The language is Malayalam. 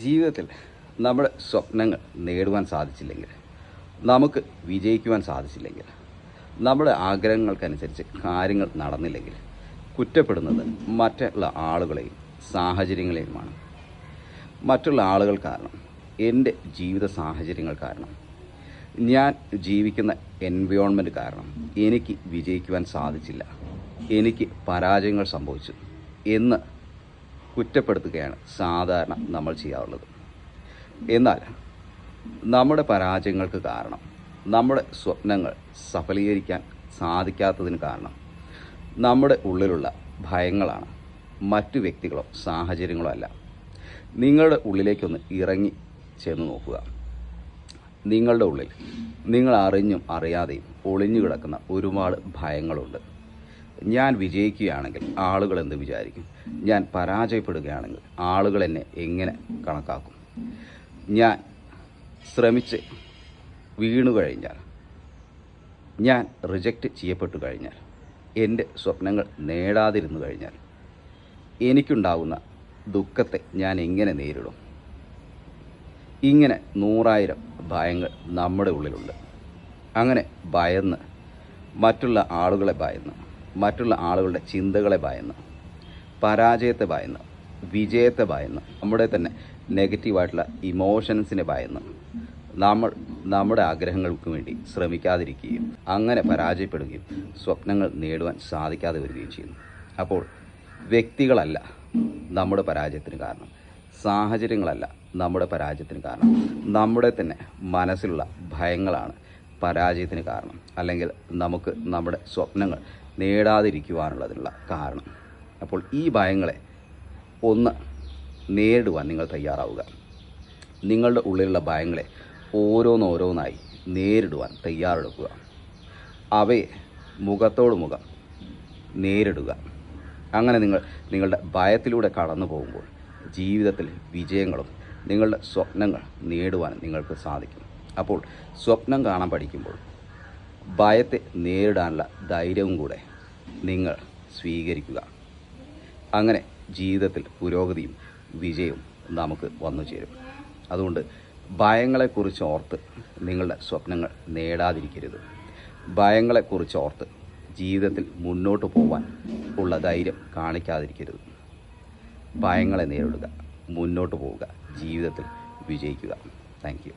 ജീവിതത്തിൽ നമ്മുടെ സ്വപ്നങ്ങൾ നേടുവാൻ സാധിച്ചില്ലെങ്കിൽ, നമുക്ക് വിജയിക്കുവാൻ സാധിച്ചില്ലെങ്കിൽ, നമ്മുടെ ആഗ്രഹങ്ങൾക്കനുസരിച്ച് കാര്യങ്ങൾ നടന്നില്ലെങ്കിൽ കുറ്റപ്പെടുന്നത് മറ്റുള്ള ആളുകളെയും സാഹചര്യങ്ങളെയുമാണ്. മറ്റുള്ള ആളുകൾ കാരണം, എൻ്റെ ജീവിത സാഹചര്യങ്ങൾ കാരണം, ഞാൻ ജീവിക്കുന്ന എൻവയോൺമെൻറ്റ് കാരണം എനിക്ക് വിജയിക്കുവാൻ സാധിച്ചില്ല, എനിക്ക് പരാജയങ്ങൾ സംഭവിച്ചു എന്ന് കുറ്റപ്പെടുത്തുകയാണ് സാധാരണ നമ്മൾ ചെയ്യാറുള്ളത്. എന്നാൽ നമ്മുടെ പരാജയങ്ങൾക്ക് കാരണം, നമ്മുടെ സ്വപ്നങ്ങൾ സഫലീകരിക്കാൻ സാധിക്കാത്തതിന് കാരണം നമ്മുടെ ഉള്ളിലുള്ള ഭയങ്ങളാണ്, മറ്റു വ്യക്തികളോ സാഹചര്യങ്ങളോ അല്ല. നിങ്ങളുടെ ഉള്ളിലേക്കൊന്ന് ഇറങ്ങി ചെന്ന് നോക്കുക. നിങ്ങളുടെ ഉള്ളിൽ നിങ്ങൾ അറിഞ്ഞും അറിയാതെയും ഒളിഞ്ഞു കിടക്കുന്ന ഒരുപാട് ഭയങ്ങളുണ്ട്. ഞാൻ വിജയിക്കുകയാണെങ്കിൽ ആളുകൾ എന്ത് വിചാരിക്കും? ഞാൻ പരാജയപ്പെടുകയാണെങ്കിൽ ആളുകൾ എന്നെ എങ്ങനെ കണക്കാക്കും? ഞാൻ ശ്രമിച്ച് വീണു കഴിഞ്ഞാൽ, ഞാൻ റിജക്റ്റ് ചെയ്യപ്പെട്ടു കഴിഞ്ഞാൽ, എൻ്റെ സ്വപ്നങ്ങൾ നേടാതിരുന്നു കഴിഞ്ഞാൽ എനിക്കുണ്ടാകുന്ന ദുഃഖത്തെ ഞാൻ എങ്ങനെ നേരിടും? ഇങ്ങനെ 100,000 ഭയങ്ങൾ നമ്മുടെ ഉള്ളിലുണ്ട്. അങ്ങനെ ഭയന്ന്, മറ്റുള്ള ആളുകളെ ഭയന്ന്, മറ്റുള്ള ആളുകളുടെ ചിന്തകളെ ഭയന്ന്, പരാജയത്തെ ഭയന്ന്, വിജയത്തെ ഭയന്ന്, നമ്മുടെ തന്നെ നെഗറ്റീവായിട്ടുള്ള ഇമോഷൻസിനെ ഭയന്ന് നമ്മൾ നമ്മുടെ ആഗ്രഹങ്ങൾക്ക് വേണ്ടി ശ്രമിക്കാതിരിക്കുകയും അങ്ങനെ പരാജയപ്പെടുകയും സ്വപ്നങ്ങൾ നേടുവാൻ സാധിക്കാതെ വരികയും ചെയ്യുന്നു. അപ്പോൾ വ്യക്തികളല്ല നമ്മുടെ പരാജയത്തിന് കാരണം, സാഹചര്യങ്ങളല്ല നമ്മുടെ പരാജയത്തിന് കാരണം, നമ്മുടെ തന്നെ മനസ്സിലുള്ള ഭയങ്ങളാണ് പരാജയത്തിന് കാരണം, അല്ലെങ്കിൽ നമുക്ക് നമ്മുടെ സ്വപ്നങ്ങൾ നേടാതിരിക്കുവാനുള്ളതിനുള്ള കാരണം. അപ്പോൾ ഈ ഭയങ്ങളെ ഒന്ന് നേരിടുവാൻ നിങ്ങൾ തയ്യാറാവുക. നിങ്ങളുടെ ഉള്ളിലുള്ള ഭയങ്ങളെ ഓരോന്നോരോന്നായി നേരിടുവാൻ തയ്യാറെടുക്കുക. അവയെ മുഖത്തോട് മുഖം നേരിടുക. അങ്ങനെ നിങ്ങളുടെ ഭയത്തിലൂടെ കടന്നു പോകുമ്പോൾ ജീവിതത്തിൽ വിജയങ്ങളും നിങ്ങളുടെ സ്വപ്നങ്ങൾ നേടുവാൻ നിങ്ങൾക്ക് സാധിക്കും. അപ്പോൾ സ്വപ്നം കാണാൻ പഠിക്കുമ്പോൾ ഭയത്തെ നേരിടാനുള്ള ധൈര്യവും കൂടെ നിങ്ങൾ സ്വീകരിക്കുക. അങ്ങനെ ജീവിതത്തിൽ പുരോഗതിയും വിജയവും നമുക്ക് വന്നു ചേരും. അതുകൊണ്ട് ഭയങ്ങളെക്കുറിച്ച് ഓർത്ത് നിങ്ങളുടെ സ്വപ്നങ്ങൾ നേടാതിരിക്കരുത്. ഭയങ്ങളെക്കുറിച്ച് ഓർത്ത് ജീവിതത്തിൽ മുന്നോട്ട് പോകാൻ ഉള്ള ധൈര്യം കാണിക്കാതിരിക്കരുത്. ഭയങ്ങളെ നേരിടുക, മുന്നോട്ട് പോവുക, ജീവിതത്തിൽ വിജയിക്കുക. Thank U.